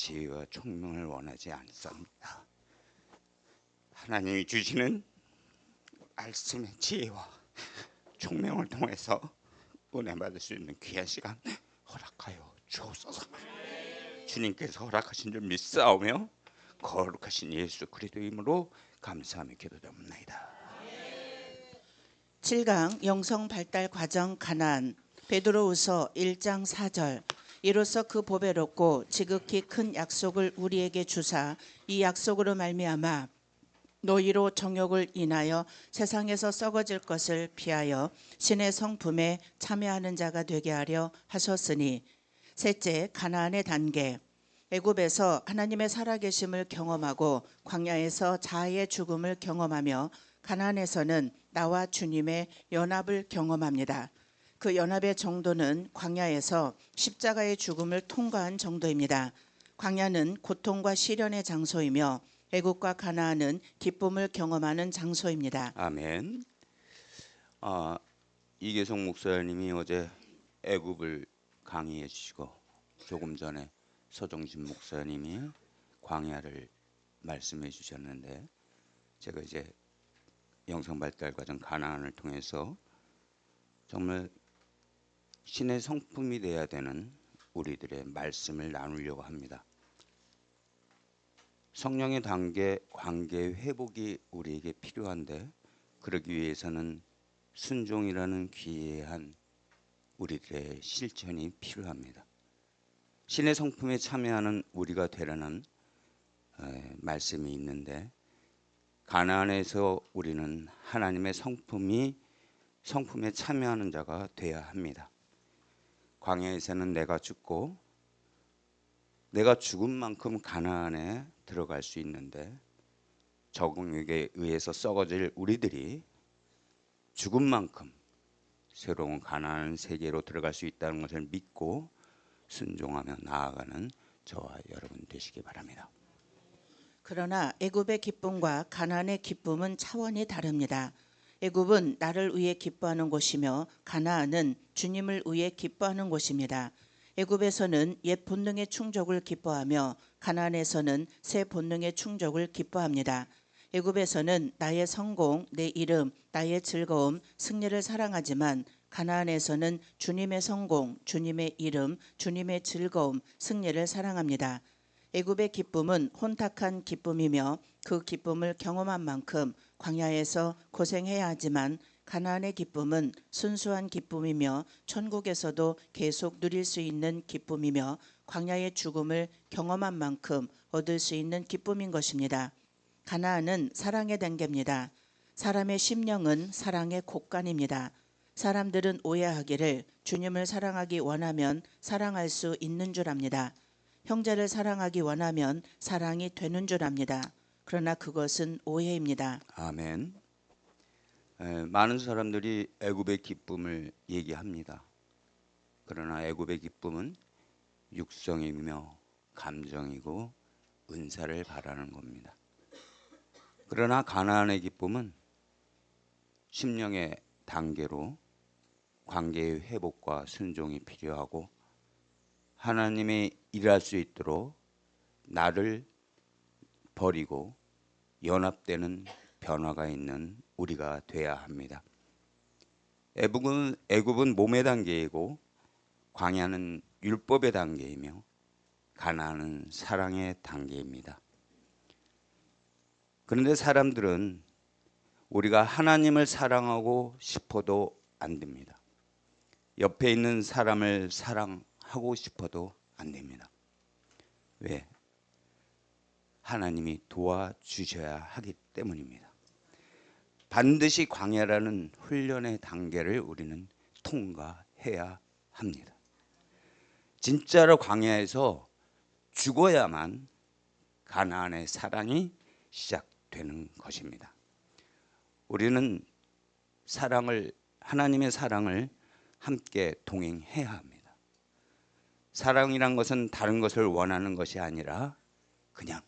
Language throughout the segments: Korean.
지혜와 총명을 원하지 않습니다. 하나님이 주시는 말씀의 지혜와 총명을 통해서 은혜 받을 수 있는 귀한 시간 허락하여 주옵소서. 주님께서 허락하신 줄 믿사오며 거룩하신 예수 그리스도 이름으로 감사하며 기도드립니다. 7강 영성 발달 과정 가나안. 베드로후서 1장 4절. 이로써 그 보배롭고 지극히 큰 약속을 우리에게 주사 이 약속으로 말미암아 너희로 정욕을 인하여 세상에서 썩어질 것을 피하여 신의 성품에 참여하는 자가 되게 하려 하셨으니. 셋째, 가나안의 단계. 애굽에서 하나님의 살아계심을 경험하고 광야에서 자아의 죽음을 경험하며 가나안에서는 나와 주님의 연합을 경험합니다. 그 연합의 정도는 광야에서 십자가의 죽음을 통과한 정도입니다. 광야는 고통과 시련의 장소이며 애굽과 가나안은 기쁨을 경험하는 장소입니다. 아멘. 이계성 목사님이 어제 애굽을 강의해 주시고 조금 전에 서정진 목사님이 광야를 말씀해 주셨는데, 제가 이제 영성 발달 과정 가나안을 통해서 정말 신의 성품이 되어야 되는 우리들의 말씀을 나누려고 합니다. 성령의 단계, 관계의 회복이 우리에게 필요한데, 그러기 위해서는 순종이라는 귀한 우리들의 실천이 필요합니다. 신의 성품에 참여하는 우리가 되라는 말씀이 있는데, 가나안에서 우리는 하나님의 성품에 참여하는 자가 되어야 합니다. 광야에서는 내가 죽고 내가 죽은 만큼 가나안에 들어갈 수 있는데, 적응에 의해서 썩어질 우리들이 죽은 만큼 새로운 가나안 세계로 들어갈 수 있다는 것을 믿고 순종하며 나아가는 저와 여러분 되시기 바랍니다. 그러나 애굽의 기쁨과 가나안의 기쁨은 차원이 다릅니다. 애굽은 나를 위해 기뻐하는 곳이며 가나안은 주님을 위해 기뻐하는 곳입니다. 애굽에서는 옛 본능의 충족을 기뻐하며 가나안에서는 새 본능의 충족을 기뻐합니다. 애굽에서는 나의 성공, 내 이름, 나의 즐거움, 승리를 사랑하지만 가나안에서는 주님의 성공, 주님의 이름, 주님의 즐거움, 승리를 사랑합니다. 애굽의 기쁨은 혼탁한 기쁨이며 그 기쁨을 경험한 만큼 광야에서 고생해야 하지만, 가나안의 기쁨은 순수한 기쁨이며 천국에서도 계속 누릴 수 있는 기쁨이며 광야의 죽음을 경험한 만큼 얻을 수 있는 기쁨인 것입니다. 가나안은 사랑의 단계입니다. 사람의 심령은 사랑의 곳간입니다. 사람들은 오해하기를 주님을 사랑하기 원하면 사랑할 수 있는 줄 압니다. 형제를 사랑하기 원하면 사랑이 되는 줄 압니다. 그러나 그것은 오해입니다. 아멘. 많은 사람들이 애굽의 기쁨을 얘기합니다. 그러나 애굽의 기쁨은 육성이며 감정이고 은사를 바라는 겁니다. 그러나 가나안의 기쁨은 심령의 단계로 관계의 회복과 순종이 필요하고, 하나님이 일할 수 있도록 나를 버리고 연합되는 변화가 있는 우리가 돼야 합니다. 애굽은 몸의 단계이고 광야는 율법의 단계이며 가나안은 사랑의 단계입니다. 그런데 사람들은 우리가 하나님을 사랑하고 싶어도 안 됩니다. 옆에 있는 사람을 사랑하고 싶어도 안 됩니다. 왜? 하나님이 도와주셔야 하기 때문입니다. 반드시 광야라는 훈련의 단계를 우리는 통과해야 합니다. 진짜로 광야에서 죽어야만 가나안의 사랑이 시작되는 것입니다. 우리는 하나님의 사랑을 함께 동행해야 합니다. 사랑이란 것은 다른 것을 원하는 것이 아니라 그냥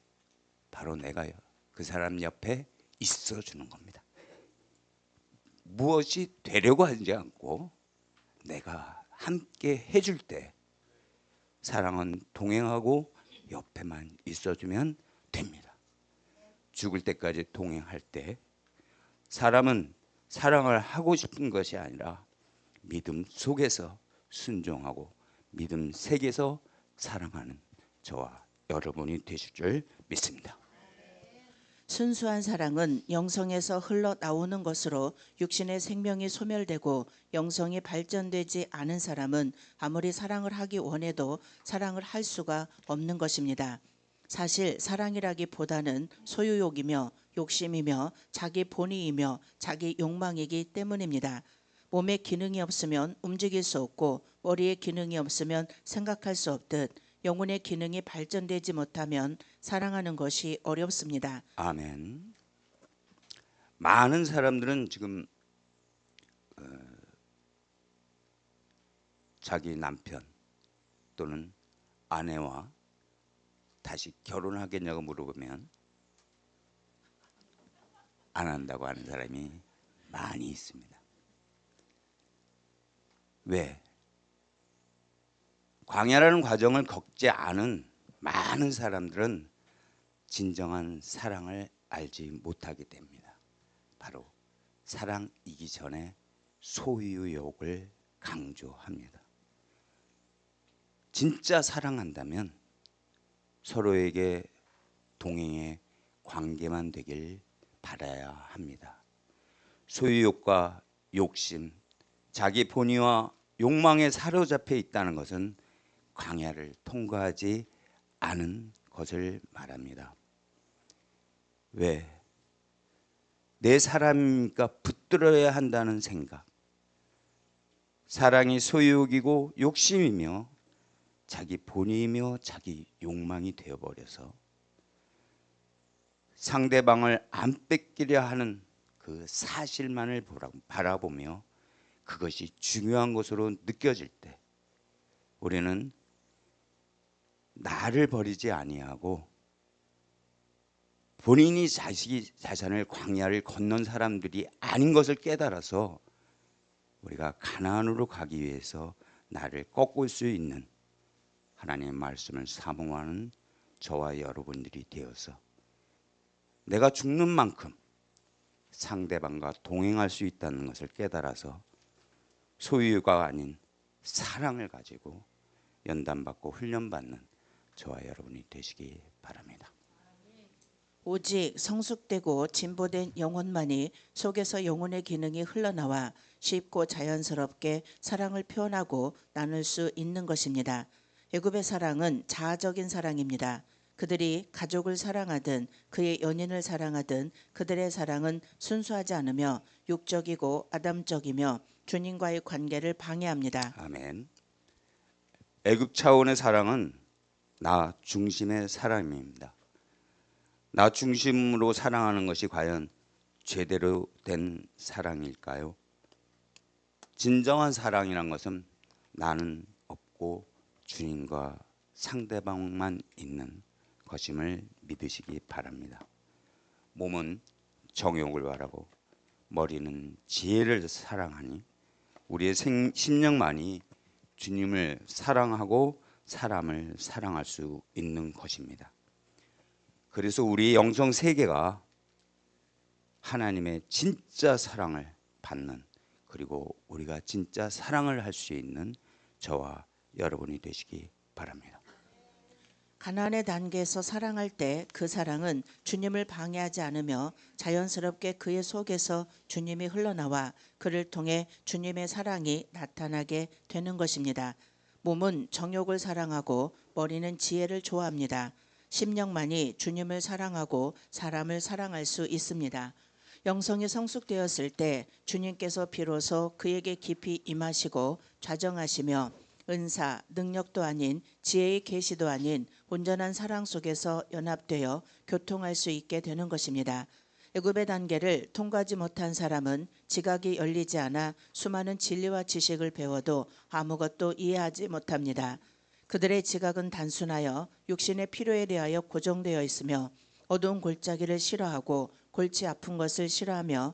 바로 내가 그 사람 옆에 있어주는 겁니다. 무엇이 되려고 하지 않고 내가 함께 해줄 때 사랑은 동행하고 옆에만 있어주면 됩니다. 죽을 때까지 동행할 때 사람은 사랑을 하고 싶은 것이 아니라 믿음 속에서 순종하고 믿음 속에서 사랑하는 저와 여러분이 되실 줄 믿습니다. 순수한 사랑은 영성에서 흘러나오는 것으로 육신의 생명이 소멸되고 영성이 발전되지 않은 사람은 아무리 사랑을 하기 원해도 사랑을 할 수가 없는 것입니다. 사실 사랑이라기보다는 소유욕이며 욕심이며 자기 본의이며 자기 욕망이기 때문입니다. 몸에 기능이 없으면 움직일 수 없고 머리에 기능이 없으면 생각할 수 없듯 영혼의 기능이 발전되지 못하면 사랑하는 것이 어렵습니다. 아멘. 많은 사람들은 지금 자기 남편 또는 아내와 다시 결혼하겠냐고 물어보면 안 한다고 하는 사람이 많이 있습니다. 왜? 광야라는 과정을 겪지 않은 많은 사람들은 진정한 사랑을 알지 못하게 됩니다. 바로 사랑이기 전에 소유욕을 강조합니다. 진짜 사랑한다면 서로에게 동행의 관계만 되길 바라야 합니다. 소유욕과 욕심, 자기 본의와 욕망에 사로잡혀 있다는 것은 광야를 통과하지 않은 것을 말합니다. 왜? 내 사람이니까 붙들어야 한다는 생각. 사랑이 소유욕이고 욕심이며 자기 본의이며 자기 욕망이 되어버려서 상대방을 안 뺏기려 하는 그 사실만을 바라보며 그것이 중요한 것으로 느껴질 때 우리는 나를 버리지 아니하고 본인이 자신을 광야를 건넌 사람들이 아닌 것을 깨달아서 우리가 가나안으로 가기 위해서 나를 꺾을 수 있는 하나님의 말씀을 사모하는 저와 여러분들이 되어서 내가 죽는 만큼 상대방과 동행할 수 있다는 것을 깨달아서 소유가 아닌 사랑을 가지고 연단받고 훈련받는 저와 여러분이 되시기 바랍니다. 오직 성숙되고 진보된 영혼만이 속에서 영혼의 기능이 흘러나와 쉽고 자연스럽게 사랑을 표현하고 나눌 수 있는 것입니다. 애굽의 사랑은 자아적인 사랑입니다. 그들이 가족을 사랑하든 그의 연인을 사랑하든 그들의 사랑은 순수하지 않으며 육적이고 아담적이며 주님과의 관계를 방해합니다. 아멘. 애굽 차원의 사랑은 나 중심의 사랑입니다. 나 중심으로 사랑하는 것이 과연 제대로 된 사랑일까요? 진정한 사랑이란 것은 나는 없고 주님과 상대방만 있는 것임을 믿으시기 바랍니다. 몸은 정욕을 바라고 머리는 지혜를 사랑하니 우리의 심령만이 주님을 사랑하고 사람을 사랑할 수 있는 것입니다. 그래서 우리의 영성 세계가 하나님의 진짜 사랑을 받는 그리고 우리가 진짜 사랑을 할 수 있는 저와 여러분이 되시기 바랍니다. 가나안의 단계에서 사랑할 때 그 사랑은 주님을 방해하지 않으며 자연스럽게 그의 속에서 주님이 흘러나와 그를 통해 주님의 사랑이 나타나게 되는 것입니다. 몸은 정욕을 사랑하고 머리는 지혜를 좋아합니다. 심령만이 주님을 사랑하고 사람을 사랑할 수 있습니다. 영성이 성숙되었을 때 주님께서 비로소 그에게 깊이 임하시고 좌정하시며 은사, 능력도 아닌 지혜의 계시도 아닌 온전한 사랑 속에서 연합되어 교통할 수 있게 되는 것입니다. 애굽의 단계를 통과하지 못한 사람은 지각이 열리지 않아 수많은 진리와 지식을 배워도 아무것도 이해하지 못합니다. 그들의 지각은 단순하여 육신의 필요에 대하여 고정되어 있으며 어두운 골짜기를 싫어하고 골치 아픈 것을 싫어하며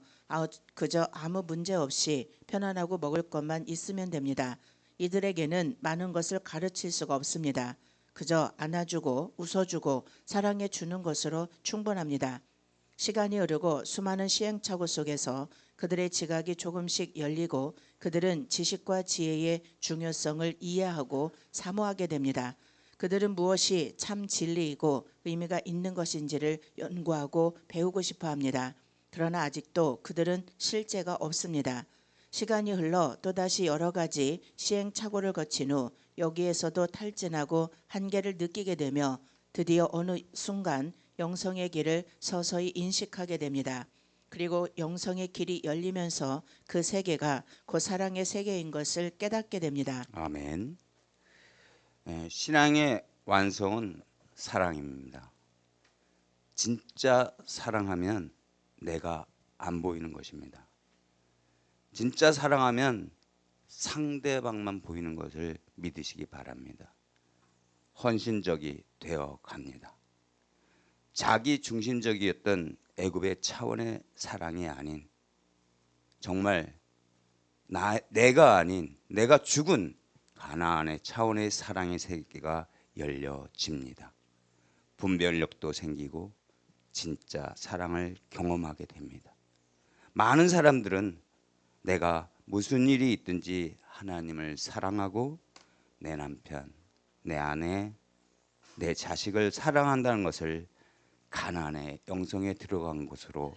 그저 아무 문제 없이 편안하고 먹을 것만 있으면 됩니다. 이들에게는 많은 것을 가르칠 수가 없습니다. 그저 안아주고 웃어주고 사랑해주는 것으로 충분합니다. 시간이 흐르고 수많은 시행착오 속에서 그들의 지각이 조금씩 열리고 그들은 지식과 지혜의 중요성을 이해하고 사모하게 됩니다. 그들은 무엇이 참 진리이고 의미가 있는 것인지를 연구하고 배우고 싶어 합니다. 그러나 아직도 그들은 실제가 없습니다. 시간이 흘러 또다시 여러 가지 시행착오를 거친 후 여기에서도 탈진하고 한계를 느끼게 되며 드디어 어느 순간 영성의 길을 서서히 인식하게 됩니다. 그리고 영성의 길이 열리면서 그 세계가 곧 사랑의 세계인 것을 깨닫게 됩니다. 아멘. 신앙의 완성은 사랑입니다. 진짜 사랑하면 내가 안 보이는 것입니다. 진짜 사랑하면 상대방만 보이는 것을 믿으시기 바랍니다. 헌신적이 되어 갑니다. 자기 중심적이었던 애굽의 차원의 사랑이 아닌 정말 내가 아닌 내가 죽은 가나안의 차원의 사랑의 세계가 열려집니다. 분별력도 생기고 진짜 사랑을 경험하게 됩니다. 많은 사람들은 내가 무슨 일이 있든지 하나님을 사랑하고 내 남편, 내 아내, 내 자식을 사랑한다는 것을 가나안의 영성에 들어간 것으로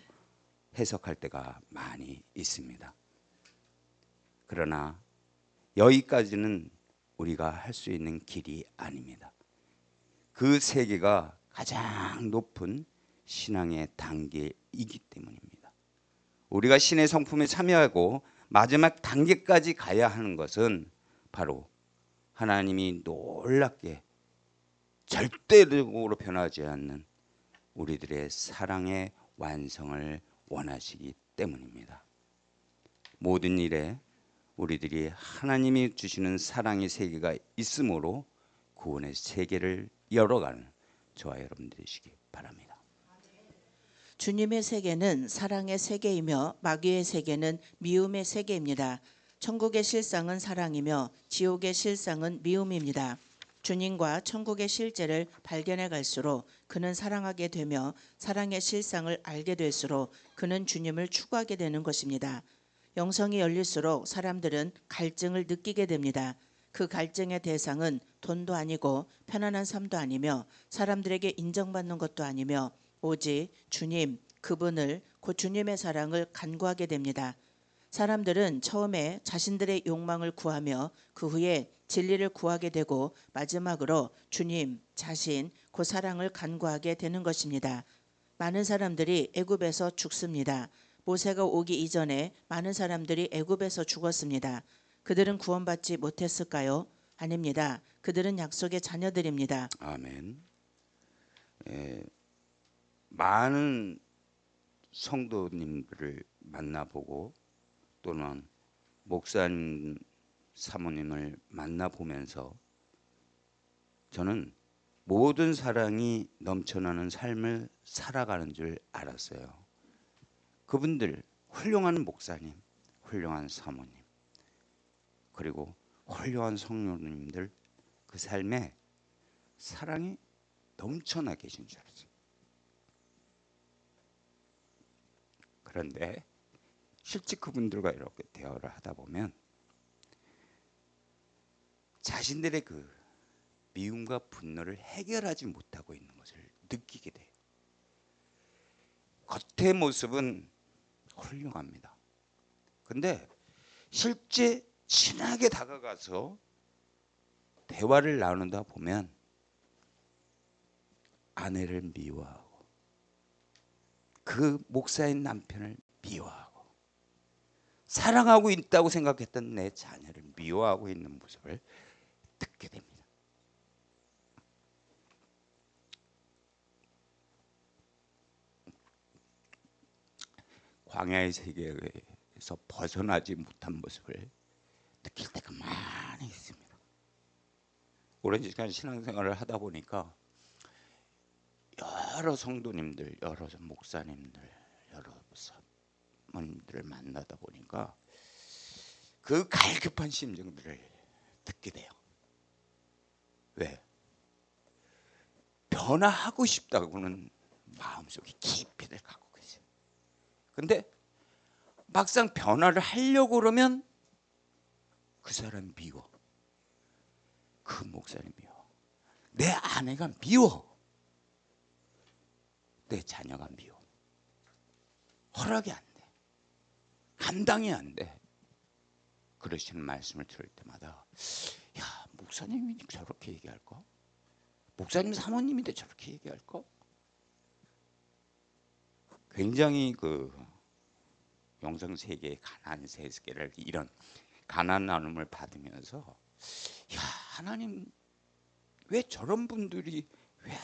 해석할 때가 많이 있습니다. 그러나 여기까지는 우리가 할 수 있는 길이 아닙니다. 그 세계가 가장 높은 신앙의 단계이기 때문입니다. 우리가 신의 성품에 참여하고 마지막 단계까지 가야 하는 것은 바로 하나님이 놀랍게 절대적으로 변하지 않는 우리들의 사랑의 완성을 원하시기 때문입니다. 모든 일에 우리들이 하나님이 주시는 사랑의 세계가 있으므로 구원의 세계를 열어가는 저와 여러분 되시기 바랍니다. 주님의 세계는 사랑의 세계이며 마귀의 세계는 미움의 세계입니다. 천국의 실상은 사랑이며 지옥의 실상은 미움입니다. 주님과 천국의 실제를 발견해 갈수록 그는 사랑하게 되며 사랑의 실상을 알게 될수록 그는 주님을 추구하게 되는 것입니다. 영성이 열릴수록 사람들은 갈증을 느끼게 됩니다. 그 갈증의 대상은 돈도 아니고 편안한 삶도 아니며 사람들에게 인정받는 것도 아니며 오직 주님, 그분을 곧 주님의 사랑을 간구하게 됩니다. 사람들은 처음에 자신들의 욕망을 구하며 그 후에 진리를 구하게 되고 마지막으로 주님, 자신, 그 사랑을 간구하게 되는 것입니다. 많은 사람들이 애굽에서 죽습니다. 모세가 오기 이전에 많은 사람들이 애굽에서 죽었습니다. 그들은 구원받지 못했을까요? 아닙니다. 그들은 약속의 자녀들입니다. 아멘. 많은 성도님들을 만나보고 또는 목사님, 사모님을 만나보면서 저는 모든 사랑이 넘쳐나는 삶을 살아가는 줄 알았어요. 그분들 훌륭한 목사님, 훌륭한 사모님, 그리고 훌륭한 성도님들 그 삶에 사랑이 넘쳐나 계신 줄 알았어요. 그런데 실제 그분들과 이렇게 대화를 하다 보면 자신들의 그 미움과 분노를 해결하지 못하고 있는 것을 느끼게 돼요. 겉의 모습은 훌륭합니다. 근데 실제 친하게 다가가서 대화를 나누다 보면 아내를 미워하고 그 목사인 남편을 미워하고 사랑하고 있다고 생각했던 내 자녀를 미워하고 있는 모습을 듣게 됩니다. 광야의 세계에서 벗어나지 못한 모습을 느낄 때가 많이 있습니다. 오랜 시간 신앙생활을 하다 보니까 여러 성도님들, 여러 목사님들, 여러 사모님들을 만나다 보니까 그 갈급한 심정들을 듣게 돼요. 왜? 변화하고 싶다고는 마음속에 깊이를 갖고 계세요. 근데 막상 변화를 하려고 그러면 그 사람 미워. 그 목사님 미워. 내 아내가 미워. 내 자녀가 미워. 허락이 안 돼. 감당이 안 돼. 그러시는 말씀을 들을 때마다 야, 목사님이 저렇게 얘기할까? 목사님 사모님인데 저렇게 얘기할까? 굉장히 그 영성 세계의 가난 세계를 이런 가난 나눔을 받으면서 야, 하나님 왜 저런 분들이 왜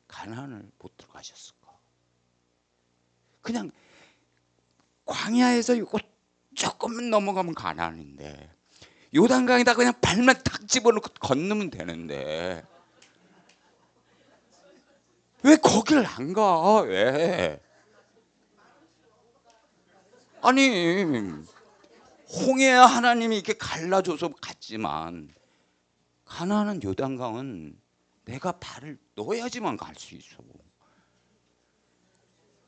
가난을 못 들어가셨을까? 그냥 광야에서 이거 조금만 넘어가면 가난인데 요단강에다 그냥 발만 탁 집어넣고 건너면 되는데 왜 거기를 안 가? 왜? 아니 홍해야 하나님이 이렇게 갈라줘서 갔지만 가나안 요단강은 내가 발을 넣어야지만 갈 수 있어.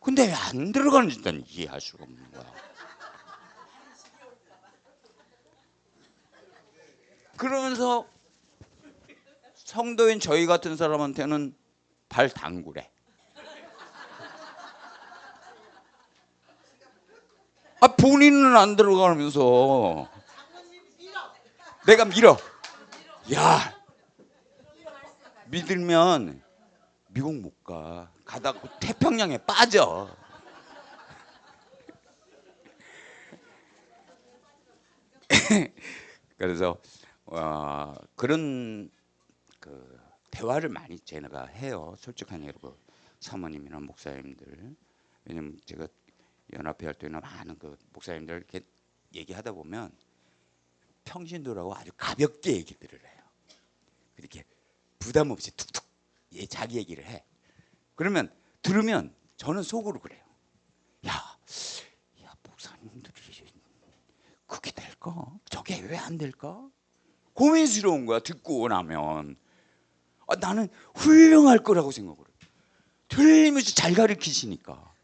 근데 왜 안 들어가는지 난 이해할 수가 없는 거야. 그러면서 성도인 저희 같은 사람한테는 발 담그래. 아, 본인은 안 들어가면서 내가 밀어. 야, 믿으면 미국 못 가. 가다가 태평양에 빠져. 그래서 그런 그 대화를 많이 제가 해요. 솔직한 여러분, 사모님이나 목사님들. 왜냐면 제가 연합회 활동이나 많은 그 목사님들 이렇게 얘기하다 보면 평신도라고 아주 가볍게 얘기들을 해요. 이렇게 부담 없이 툭툭 자기 얘기를 해. 그러면 들으면 저는 속으로 그래요. 야 목사님들이 그게 될까? 저게 왜 안 될까? 고민스러운 거야. 듣고 나면 나는 훌륭할 거라고 생각을 해요. 틀림없이 잘 가르치시니까.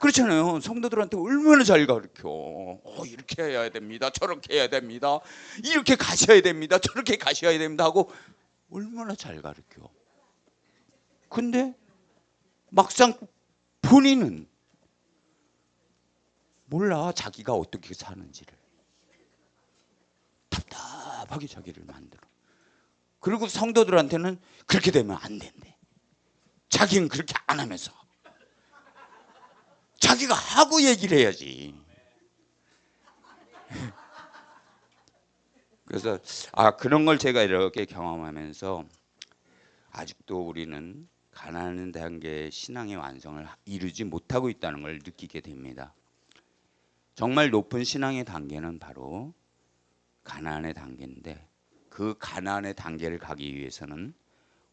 그렇잖아요. 성도들한테 얼마나 잘 가르쳐. 이렇게 해야 됩니다. 저렇게 해야 됩니다. 이렇게 가셔야 됩니다. 저렇게 가셔야 됩니다 하고 얼마나 잘 가르쳐. 근데 막상 본인은 몰라. 자기가 어떻게 사는지를. 답답하게 자기를 만들어. 그리고 성도들한테는 그렇게 되면 안 된대. 자기는 그렇게 안 하면서 자기가 하고 얘기를 해야지. 그래서 그런 걸 제가 이렇게 경험하면서 아직도 우리는 가난한 단계의 신앙의 완성을 이루지 못하고 있다는 걸 느끼게 됩니다. 정말 높은 신앙의 단계는 바로 가난의 단계인데 그 가난의 단계를 가기 위해서는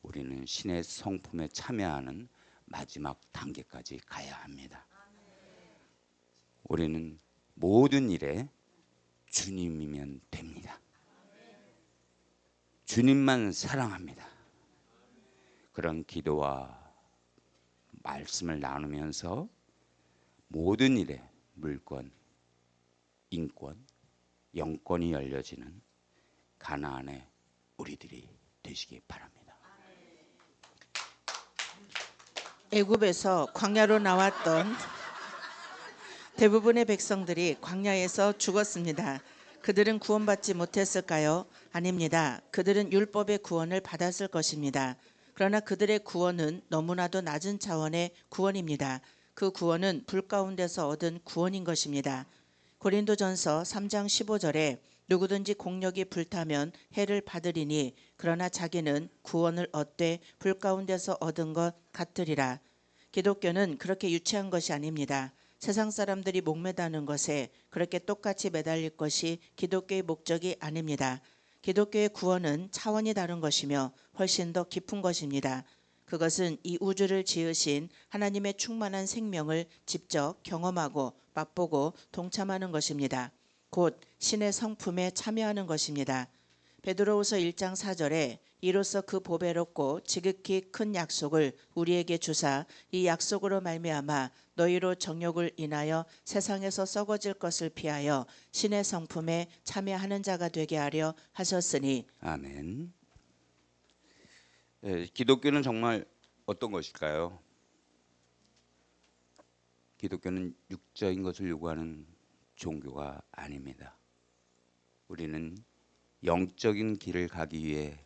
우리는 신의 성품에 참여하는 마지막 단계까지 가야 합니다. 우리는 모든 일에 주님이면 됩니다. 주님만 사랑합니다. 그런 기도와 말씀을 나누면서 모든 일에 물권, 인권, 영권이 열려지는 가나안의 우리들이 되시기 바랍니다. 애굽에서 광야로 나왔던 대부분의 백성들이 광야에서 죽었습니다. 그들은 구원받지 못했을까요? 아닙니다. 그들은 율법의 구원을 받았을 것입니다. 그러나 그들의 구원은 너무나도 낮은 차원의 구원입니다. 그 구원은 불 가운데서 얻은 구원인 것입니다. 고린도전서 3장 15절에 누구든지 공력이 불타면 해를 받으리니 그러나 자기는 구원을 얻되 불 가운데서 얻은 것 같으리라. 기독교는 그렇게 유치한 것이 아닙니다. 세상 사람들이 목매다는 것에 그렇게 똑같이 매달릴 것이 기독교의 목적이 아닙니다. 기독교의 구원은 차원이 다른 것이며 훨씬 더 깊은 것입니다. 그것은 이 우주를 지으신 하나님의 충만한 생명을 직접 경험하고 맛보고 동참하는 것입니다. 곧 신의 성품에 참여하는 것입니다. 베드로후서 1장 4절에 이로써 그 보배롭고 지극히 큰 약속을 우리에게 주사 이 약속으로 말미암아 너희로 정욕을 인하여 세상에서 썩어질 것을 피하여 신의 성품에 참여하는 자가 되게 하려 하셨으니. 아멘. 예, 기독교는 정말 어떤 것일까요? 기독교는 육적인 것을 요구하는 종교가 아닙니다. 우리는 영적인 길을 가기 위해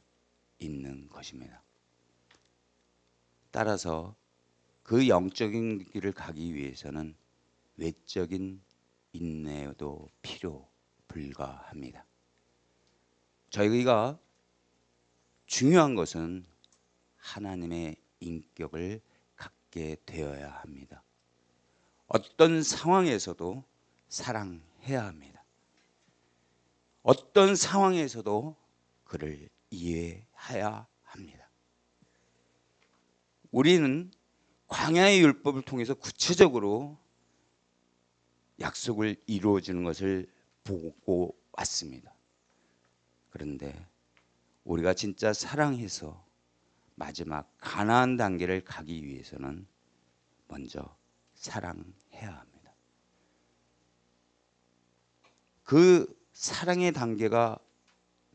있는 것입니다. 따라서 그 영적인 길을 가기 위해서는 외적인 인내도 필요 불가합니다. 저희가 중요한 것은 하나님의 인격을 갖게 되어야 합니다. 어떤 상황에서도 사랑해야 합니다. 어떤 상황에서도 그를 이해해야 합니다. 우리는 광야의 율법을 통해서 구체적으로 약속을 이루어지는 것을 보고 왔습니다. 그런데 우리가 진짜 사랑해서 마지막 가나안 단계를 가기 위해서는 먼저 사랑해야 합니다. 그 사랑의 단계가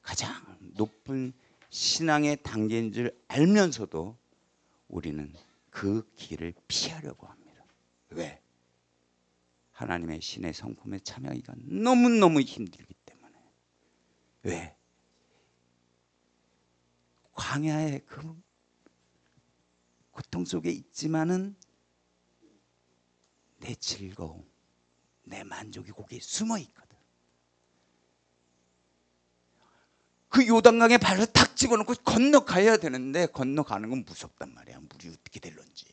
가장 높은 신앙의 단계인 줄 알면서도 우리는 그 길을 피하려고 합니다. 왜? 하나님의 신의 성품에 참여하기가 너무너무 힘들기 때문에. 왜? 광야의 그 고통 속에 있지만은 내 즐거움, 내 만족이 거기에 숨어 있거든. 그 요단강에 발을 탁 집어넣고 건너가야 되는데 건너가는 건 무섭단 말이야. 물이 어떻게 될런지,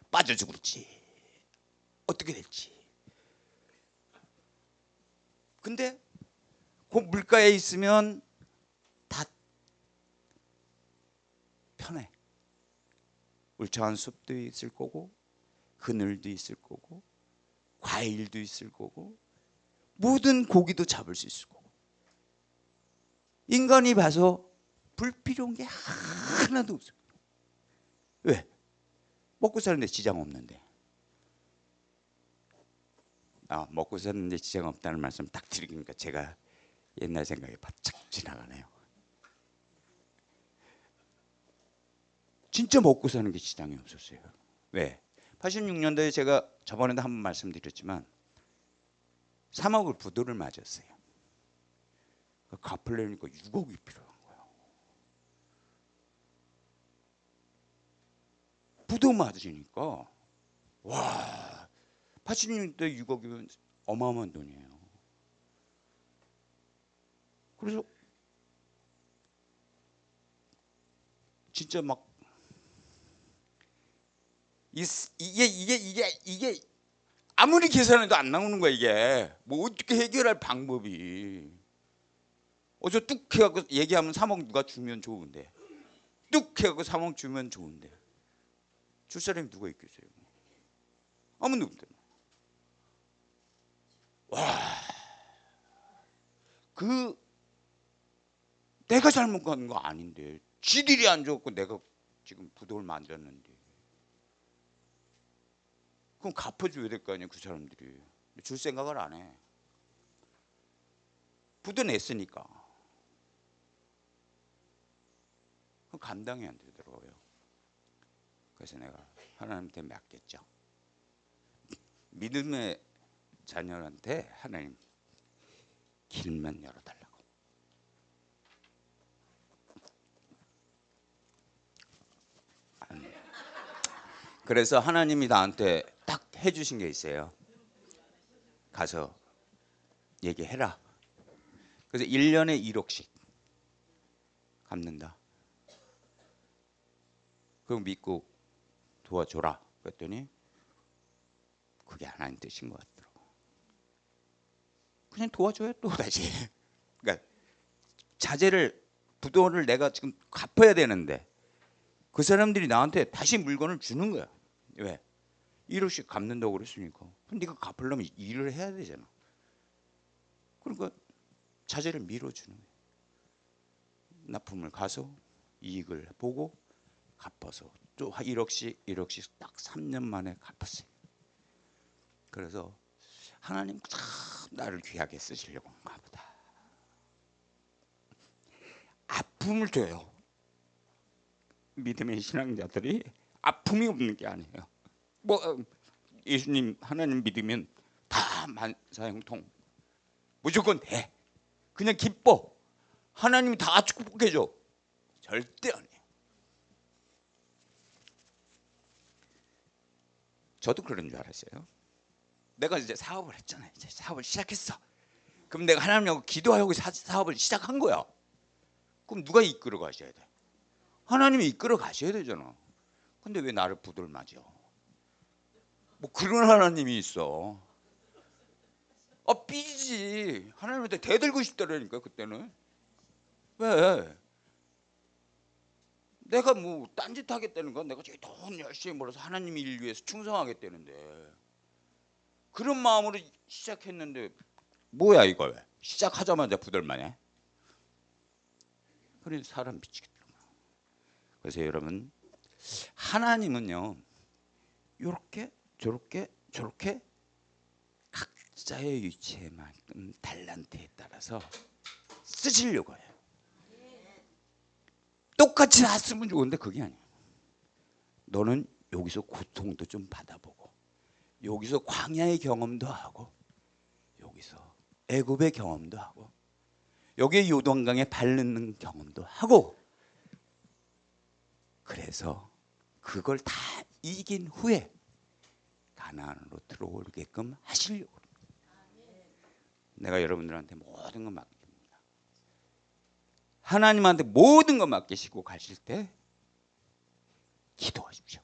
빠져 죽을지, 어떻게 될지. 근데 그 물가에 있으면 다 편해. 울창한 숲도 있을 거고, 그늘도 있을 거고, 과일도 있을 거고, 모든 고기도 잡을 수 있을 거고. 인간이 봐서 불필요한 게 하나도 없어요. 왜? 먹고 사는데 지장 없는데. 먹고 사는데 지장 없다는 말씀 딱 드리니까 제가 옛날 생각이 바짝 지나가네요. 진짜 먹고 사는 게 지장이 없었어요. 왜? 86년도에 제가 저번에도 한번 말씀드렸지만 3억을 부도를 맞았어요. 갚으려니까 6억이 필요한 거예요. 부도 맞으니까 와, 86년도에 6억이면 어마어마한 돈이에요. 그래서 진짜 막 이게 아무리 계산해도 안 나오는 거야. 이게 뭐 어떻게 해결할 방법이. 어저 뚝 해갖고 얘기하면 3억 누가 주면 좋은데, 뚝 해갖고 3억 주면 좋은데 줄 사람이 누가 있겠어요? 아무도 없대. 와, 그 내가 잘못 간 거 아닌데 지들이 안 좋고 내가 지금 부도를 만졌는데 그럼 갚아줘야 될 거 아니야. 그 사람들이 줄 생각을 안 해. 부도 냈으니까. 그럼 감당이 안 되더라고요. 그래서 내가 하나님한테 맡겼죠. 믿음의 자녀한테 하나님 길만 열어달라고. 그래서 하나님이 나한테 딱 해주신 게 있어요. 가서 얘기해라. 그래서 1년에 1억씩 갚는다. 그럼 믿고 도와줘라. 그랬더니 그게 하나님 뜻인 것 같더라고. 그냥 도와줘요 또 다시. 그러니까 자재를 부도를 내가 지금 갚아야 되는데 그 사람들이 나한테 다시 물건을 주는 거야. 왜? 1억씩 갚는다고 그랬으니까. 그럼 네가 갚으려면 일을 해야 되잖아. 그러니까 자재를 밀어주는 거야. 납품을 가서 이익을 보고 갚아서 또 1억씩 딱 3년 만에 갚았어요. 그래서 하나님 참 나를 귀하게 쓰시려고 한가 보다. 아픔을 줘요. 믿음의 신앙자들이 아픔이 없는 게 아니에요. 뭐 예수님 하나님 믿으면 다 만사형통 무조건 돼. 그냥 기뻐. 하나님이 다 축복해줘. 절대 아니에요. 저도 그런 줄 알았어요. 내가 이제 사업을 했잖아요. 이제 사업을 시작했어. 그럼 내가 하나님하고 기도하고 사업을 시작한 거야. 그럼 누가 이끌어 가셔야 돼? 하나님이 이끌어 가셔야 되잖아. 근데 왜 나를 부들맞아? 뭐 그런 하나님이 있어. 삐지지. 하나님한테 대들고 싶다라니까 그때는. 왜? 내가 뭐 딴짓 하겠다는 건 내가 돈 열심히 벌어서 하나님 일 위해서 충성하겠다는데 그런 마음으로 시작했는데 뭐야 이거 왜? 시작하자마자 부들만해. 그래서 사람 미치겠더라고요. 그래서 여러분 하나님은요 요렇게 저렇게 각자의 위치에 만큼 달란트에 따라서 쓰시려고 해요. 똑같이 다 쓰면 좋은데 그게 아니에요. 너는 여기서 고통도 좀 받아보고 여기서 광야의 경험도 하고 여기서 애굽의 경험도 하고 여기 요단강에 발 넣는 경험도 하고 그래서 그걸 다 이긴 후에 가나안으로 들어오게끔 하시려고 합니다. 내가 여러분들한테 모든 걸 맡깁니다. 하나님한테 모든 걸 맡기시고 가실 때 기도하십시오.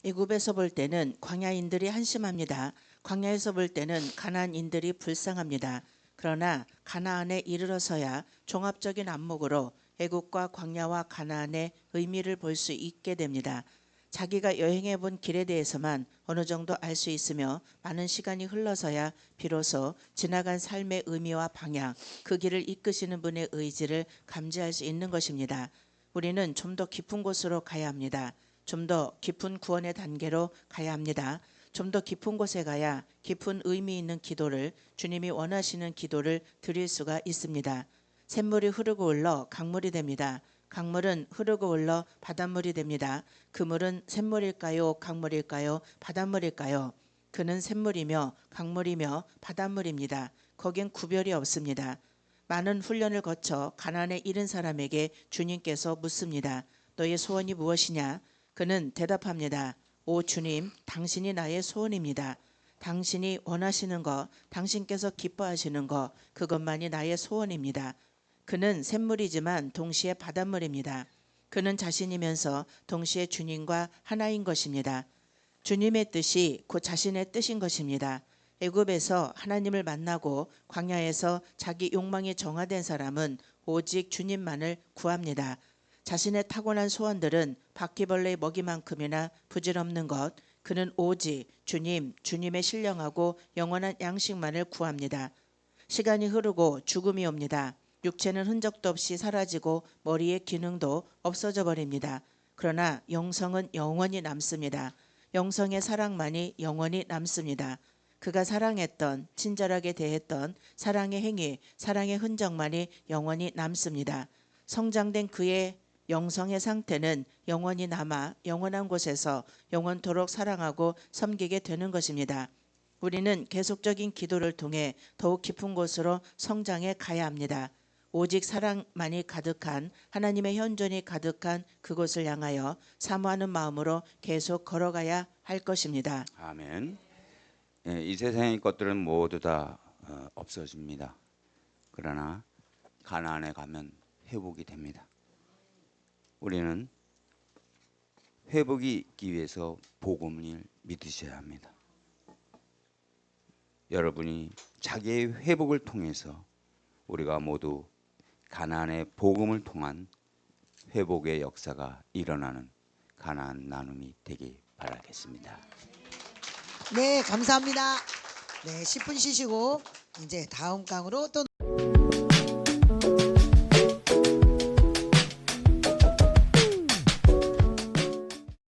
애굽에서 볼 때는 광야인들이 한심합니다. 광야에서 볼 때는 가나안인들이 불쌍합니다. 그러나 가나안에 이르러서야 종합적인 안목으로 애굽과 광야와 가나안의 의미를 볼 수 있게 됩니다. 자기가 여행해 본 길에 대해서만 어느 정도 알 수 있으며 많은 시간이 흘러서야 비로소 지나간 삶의 의미와 방향, 그 길을 이끄시는 분의 의지를 감지할 수 있는 것입니다. 우리는 좀 더 깊은 곳으로 가야 합니다. 좀 더 깊은 구원의 단계로 가야 합니다. 좀 더 깊은 곳에 가야 깊은 의미 있는 기도를, 주님이 원하시는 기도를 드릴 수가 있습니다. 샘물이 흐르고 흘러 강물이 됩니다. 강물은 흐르고 흘러 바닷물이 됩니다. 그 물은 샘물일까요? 강물일까요? 바닷물일까요? 그는 샘물이며 강물이며 바닷물입니다. 거긴 구별이 없습니다. 많은 훈련을 거쳐 가나안에 이른 사람에게 주님께서 묻습니다. 너의 소원이 무엇이냐? 그는 대답합니다. 오 주님, 당신이 나의 소원입니다. 당신이 원하시는 것, 당신께서 기뻐하시는 것, 그것만이 나의 소원입니다. 그는 샘물이지만 동시에 바닷물입니다. 그는 자신이면서 동시에 주님과 하나인 것입니다. 주님의 뜻이 곧 자신의 뜻인 것입니다. 애굽에서 하나님을 만나고 광야에서 자기 욕망이 정화된 사람은 오직 주님만을 구합니다. 자신의 타고난 소원들은 바퀴벌레의 먹이만큼이나 부질없는 것, 그는 오직 주님, 주님의 신령하고 영원한 양식만을 구합니다. 시간이 흐르고 죽음이 옵니다. 육체는 흔적도 없이 사라지고 머리의 기능도 없어져 버립니다. 그러나 영성은 영원히 남습니다. 영성의 사랑만이 영원히 남습니다. 그가 사랑했던, 친절하게 대했던 사랑의 행위, 사랑의 흔적만이 영원히 남습니다. 성장된 그의 영성의 상태는 영원히 남아 영원한 곳에서 영원토록 사랑하고 섬기게 되는 것입니다. 우리는 계속적인 기도를 통해 더욱 깊은 곳으로 성장해 가야 합니다. 오직 사랑만이 가득한 하나님의 현존이 가득한 그곳을 향하여 사모하는 마음으로 계속 걸어가야 할 것입니다. 아멘. 이 세상의 것들은 모두 다 없어집니다. 그러나 가나안에 가면 회복이 됩니다. 우리는 회복이 있기 위해서 복음을 믿으셔야 합니다. 여러분이 자기의 회복을 통해서 우리가 모두 가나안의 복음을 통한 회복의 역사가 일어나는 가나안 나눔이 되기 바라겠습니다. 네, 감사합니다. 네, 10분 쉬시고 이제 다음 강으로 또